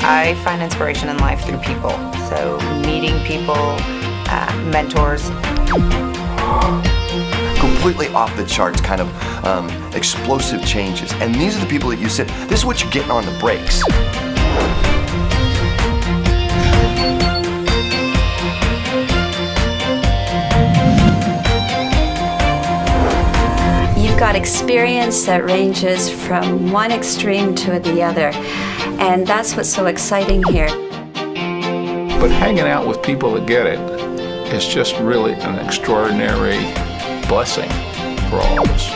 I find inspiration in life through people. So meeting people, mentors. Completely off the charts kind of explosive changes. And these are the people that you said, this is what you're getting on the brakes. You've got experience that ranges from one extreme to the other, and that's what's so exciting here. But hanging out with people that get it is just really an extraordinary blessing for all of us.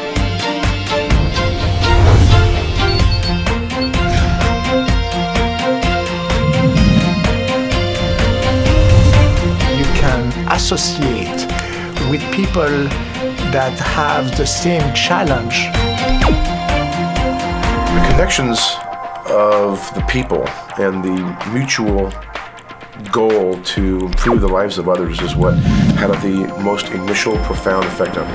You can associate with people that have the same challenge. The connections of the people and the mutual goal to improve the lives of others is what had the most initial profound effect on me.